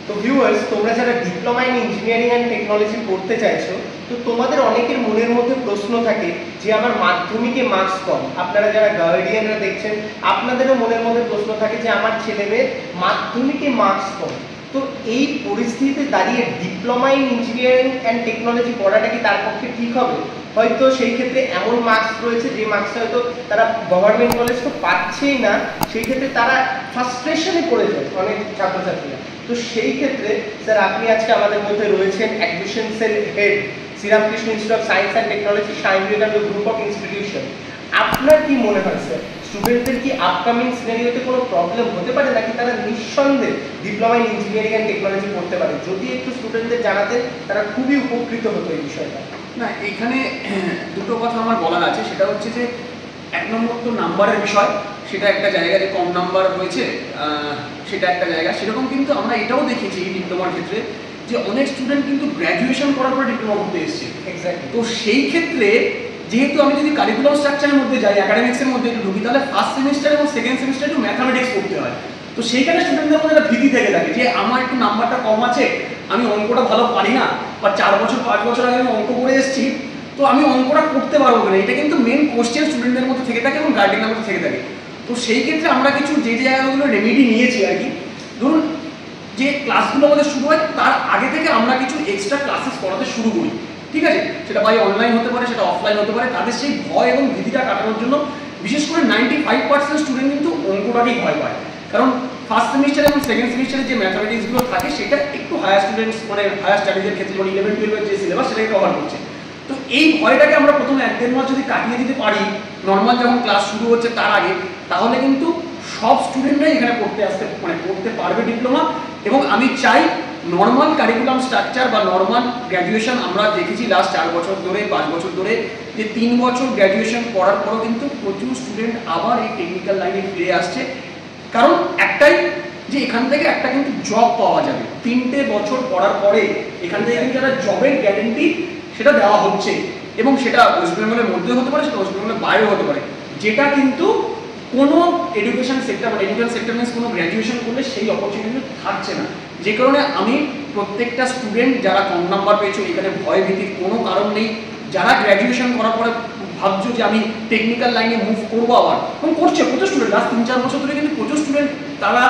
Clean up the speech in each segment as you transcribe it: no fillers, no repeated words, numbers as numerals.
তো ভিউয়ার্স, তোমরা যারা diploma in engineering and technology পড়তে চাইছো, তো তোমাদের অনেকের মনের মধ্যে প্রশ্ন থাকে যে আমার মাধ্যমিকে মার্কস কম। আপনারা যারা গার্ডিয়ানরা দেখছেন, আপনাদেরও মনের মধ্যে প্রশ্ন থাকে যে আমার ছেলেমেয়ের মাধ্যমিকে মার্কস কম। তো এই পরিস্থিতিতে দাঁড়িয়ে diploma in engineering and technology পড়াটা কি তার পক্ষে ঠিক হবে? হয়তো সেই ক্ষেত্রে এমন মার্কস রয়েছে যে মার্কসটা হয়তো তারা গভর্নমেন্ট কলেজ তো পাচ্ছেই না, সেই ক্ষেত্রে তারা ফ্রাস্ট্রেশনে পড়ে যায় অনেক ছাত্রছাত্রীরা। তো সেই ক্ষেত্রে স্যার, আপনি আজকে আমাদের মধ্যে রয়েছেন admission cell head, Sriramakrishna institute of science and technology, Swami Vivekananda group of institution. আপনার কি মনে হয় স্যার, স্টুডেন্টদের কি আপকামিং সিনারিওতে কোনো প্রবলেম হতে পারে, নাকি তারা নিঃসন্দেহে diploma in engineering and technology পড়তে পারে? যদি একটু স্টুডেন্টদের জানাতেন, তারা খুবই উপকৃত হতো এই বিষয়টা। না, এখানে দুটো কথা আমার বলার আছে। সেটা হচ্ছে যে এক নম্বর তো নাম্বারের বিষয়, সেটা একটা জায়গা, যে কম নাম্বার হয়েছে সেটা একটা জায়গা। সেরকম কিন্তু আমরা এটাও দেখেছি ডিপ্লোমার ক্ষেত্রে যে অনেক স্টুডেন্ট কিন্তু গ্র্যাজুয়েশন করার পর ডিপ্লোমা করতে এসছে। এক্স্যাক্টলি। তো সেই ক্ষেত্রে যেহেতু আমি যদি কারিকুলাম স্ট্রাকচারের মধ্যে যাই, অ্যাকাডেমিক্সের মধ্যে একটু ঢুকি, তাহলে ফার্স্ট সেমিস্টার এবং সেকেন্ড সেমিস্টার একটু ম্যাথামেটিক্স পড়তে হয়। তো সেইখানে স্টুডেন্টদের মধ্যে একটা ভীতি থেকে থাকে যে আমার একটু নাম্বারটা কম আছে, আমি অঙ্কটা ভালো পারি না, বা 4 বছর 5 বছর আগে আমি অঙ্ক করে এসেছি, তো আমি অঙ্কটা করতে পারবো না। এটা কিন্তু মেন কোশ্চেন স্টুডেন্টদের মধ্যে থেকে থাকে এবং গার্ডিয়ানের মধ্যে থেকে থাকে। তো সেই ক্ষেত্রে আমরা কিছু যে জায়গাগুলো রেমেডি নিয়েছি আর কি, ধরুন যে ক্লাসগুলো আমাদের শুরু হয় তার আগে থেকে আমরা কিছু এক্সট্রা ক্লাসেস করাতে শুরু করি, ঠিক আছে? সেটা বাই অনলাইন হতে পারে, সেটা অফলাইন হতে পারে। তাদের সেই ভয় এবং ভীতিটা কাটানোর জন্য বিশেষ করে 95% স্টুডেন্ট কিন্তু অঙ্কটাকেই ভয় পায়। কারণ ফার্স্ট সেমিস্টার এবং সেকেন্ড সেমিস্টারে যে ম্যাথামেটিক্সগুলো থাকে সেটা একটু হায়ার স্টুডেন্টস, মানে হায়ার স্টাডিজের ক্ষেত্রে, মানে 11-12 যে সিলেবাস সেটাকে কভার করছে। তো এই ভয়টাকে আমরা প্রথমে 1-1.5 মাস যদি কাটিয়ে দিতে পারি, নর্মাল যখন ক্লাস শুরু হচ্ছে তার আগে, তাহলে কিন্তু সব স্টুডেন্টরাই এখানে পড়তে পারবে ডিপ্লোমা। এবং আমি চাই নর্মাল কারিকুলাম স্ট্রাকচার বা নর্মাল গ্র্যাজুয়েশন আমরা দেখেছি লাস্ট 4 বছর ধরে, 5 বছর ধরে, যে 3 বছর গ্র্যাজুয়েশন করার পরও কিন্তু প্রচুর স্টুডেন্ট আবার এই টেকনিক্যাল লাইনে ফিরে আসছে। কারণ একটাই, যে এখান থেকে একটা কিন্তু জব পাওয়া যাবে। 3টে বছর পড়ার পরে এখান থেকে কিন্তু একটা জবের গ্যারেন্টি সেটা দেওয়া হচ্ছে, এবং সেটা ওয়েস্ট বেঙ্গলের মধ্যে হতে পারে, সেটা ওয়েস্ট বেঙ্গলের বাইরেও হতে পারে, যেটা কিন্তু কোনো এডুকেশন সেক্টর বা এডুকেশন সেক্টর মিনস কোনো গ্র্যাজুয়েশন করলে সেই অপরচুনিটি থাকছে না। যে কারণে আমি প্রত্যেকটা স্টুডেন্ট যারা কম নাম্বার পেয়েছো, এখানে ভয় ভীতির কোনো কারণ নেই। যারা গ্র্যাজুয়েশন করার পরে ভাবছো যে আমি টেকনিক্যাল লাইনে মুভ করবো আবার, এবং করছে প্রচুর স্টুডেন্ট, লাস্ট 3-4 বছর ধরে কিন্তু প্রচুর স্টুডেন্ট তারা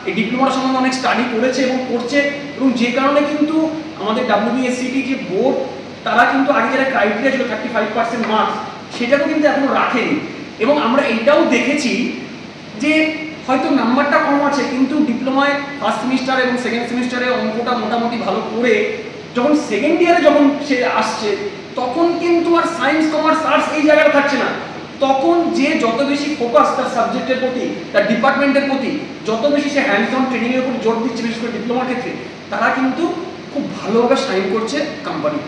এই ডিপ্লোমার সম্বন্ধে অনেক স্টাডি করেছে এবং করছে। এবং যে কারণে কিন্তু আমাদের WBSCT যে বোর্ড, তারা কিন্তু আগে যারা ক্রাইটেরিয়া ছিল 35% মার্কস, সেটাকেও কিন্তু এখনো রাখেনি। এবং আমরা এইটাও দেখেছি যে হয়তো নাম্বারটা কম আছে, কিন্তু ডিপ্লোমায় ফার্স্ট সেমিস্টার এবং সেকেন্ড সেমিস্টারে অঙ্কটা মোটামুটি ভালো করে যখন সেকেন্ড ইয়ারে যখন সে আসছে, তখন কিন্তু আর সায়েন্স, কমার্স, আর্টস এই জায়গাটা থাকছে না। তখন যে যত বেশি ফোকাস তার সাবজেক্টের প্রতি, তার ডিপার্টমেন্টের প্রতি, যত বেশি সে হ্যান্ডস অন ট্রেনিংয়ের উপর জোর দিচ্ছে, বিশেষ করে ডিপ্লোমার ক্ষেত্রে, তারা কিন্তু খুব ভালোভাবে সাইন করছে কোম্পানি।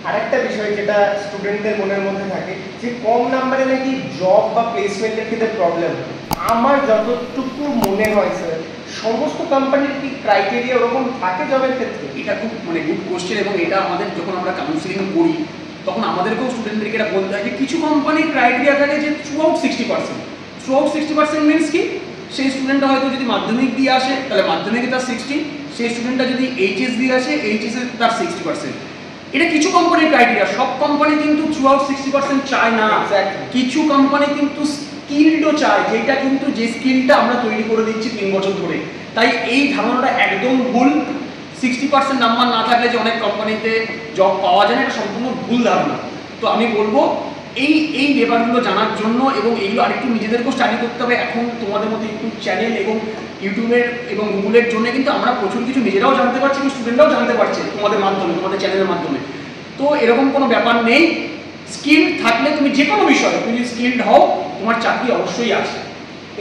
আরেকটা বিষয় যেটা স্টুডেন্টদের মনের মধ্যে থাকে, যে কম নাম্বারে নাকি জব বা প্লেসমেন্টের ক্ষেত্রে প্রবলেম। আমার যতটুকু মনে হয় স্যার, সমস্ত কোম্পানির কি ক্রাইটেরিয়া ওরকম থাকে জবের ক্ষেত্রে? এটা খুব গুড কোশ্চেন, এবং এটা আমাদের যখন আমরা কাউন্সিলিং করি তখন আমাদেরকেও স্টুডেন্টদেরকে এটা বলতে হয় যে কিছু কোম্পানির ক্রাইটেরিয়া থাকে যে through out 60%। Through out 60% means কি, সেই স্টুডেন্টটা হয়তো যদি মাধ্যমিক দিয়ে আসে তাহলে মাধ্যমিকে তার 60, সেই স্টুডেন্টটা যদি এইচএস দিয়ে আসে এইচএসে তার 60%। এটা কিছু কোম্পানির ক্রাইটেরিয়া। সব কোম্পানি কিন্তু থ্রু আউট 60% চায় না। কিছু কোম্পানি কিন্তু স্কিলডও চায়, যেটা কিন্তু যে স্কিলটা আমরা তৈরি করে দিচ্ছি 3 বছর ধরে। তাই এই ধারণাটা একদম ভুল। 60% নাম্বার না থাকলে যে অনেক কোম্পানিতে জব পাওয়া যায় না, এটা সম্পূর্ণ ভুল ধারণা। তো আমি বলবো এই ব্যাপারগুলো জানার জন্য এবং এইগুলো আরেকটু নিজেদেরকেও স্টাডি করতে হবে। এখন তোমাদের মধ্যে ইউটিউব চ্যানেল এবং ইউটিউবের এবং গুগলের জন্য কিন্তু আমরা প্রচুর কিছু নিজেরাও জানতে পারছি এবং স্টুডেন্টরাও জানতে পারছে তোমাদের মাধ্যমে, তোমাদের চ্যানেলের মাধ্যমে। তো এরকম কোনো ব্যাপার নেই। স্কিল থাকলে তুমি যে কোনো বিষয়ে তুমি যদি স্কিলড হও, তোমার চাকরি অবশ্যই আছে।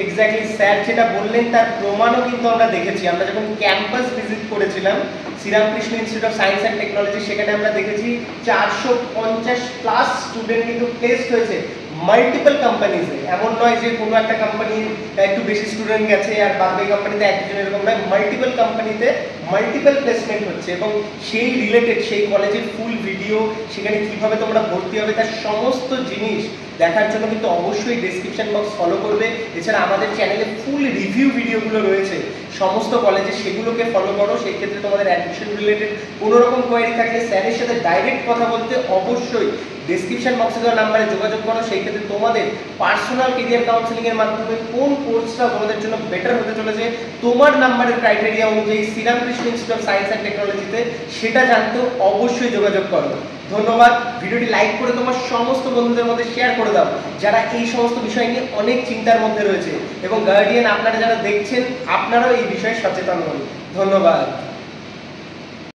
এক্স্যাক্টলি স্যার যেটা বললেন তার প্রমাণও কিন্তু আমরা দেখেছি। আমরা যখন ক্যাম্পাস ভিজিট করেছিলাম Sriramakrishna institute of science and technology, সেখানে আমরা দেখেছি 450+ স্টুডেন্ট কিন্তু প্লেসড হয়েছে মাল্টিপল কোম্পানিজে। এমন নয় যে কোনো একটা কোম্পানির একটু বেশি স্টুডেন্ট গেছে আর বাকি কোম্পানিতে একজন, এরকম নয়। মাল্টিপল কোম্পানিতে মাল্টিপল প্লেসমেন্ট হচ্ছে, এবং সেই রিলেটেড সেই কলেজের ফুল ভিডিও, সেখানে কিভাবে তোমরা ভর্তি হবে তার সমস্ত জিনিস দেখার জন্য কিন্তু অবশ্যই ডেসক্রিপশন বক্স ফলো করবে। এছাড়া আমাদের চ্যানেলে ফুল রিভিউ ভিডিওগুলো রয়েছে, সমস্ত কলেজে, সেগুলোকে ফলো করো। সেই ক্ষেত্রে তোমাদের অ্যাডমিশন রিলেটেড কোনো রকম কোয়ারি থাকলে স্যারের সাথে ডাইরেক্ট কথা বলতে অবশ্যই ডেসক্রিপশন বক্সে দেওয়া নাম্বারে যোগাযোগ করো। সেই ক্ষেত্রে তোমাদের পার্সোনাল কেরিয়ার কাউন্সেলিং এর মাধ্যমে কোন কোর্সটা তোমাদের জন্য বেটার হতে চলেছে তোমার নাম্বারের ক্রাইটেরিয়া অনুযায়ী Sriramakrishna institute of science and টেকনোলজিতে, সেটা জানতেও অবশ্যই যোগাযোগ করো। ধন্যবাদ। ভিডিওটি লাইক করে তোমার সমস্ত বন্ধুদের মধ্যে শেয়ার করে দাও যারা এই সমস্ত বিষয় নিয়ে অনেক চিন্তার মধ্যে রয়েছে, এবং গার্ডিয়ান আপনারা যারা দেখছেন আপনারাও এই বিষয়ে সচেতন হন। ধন্যবাদ।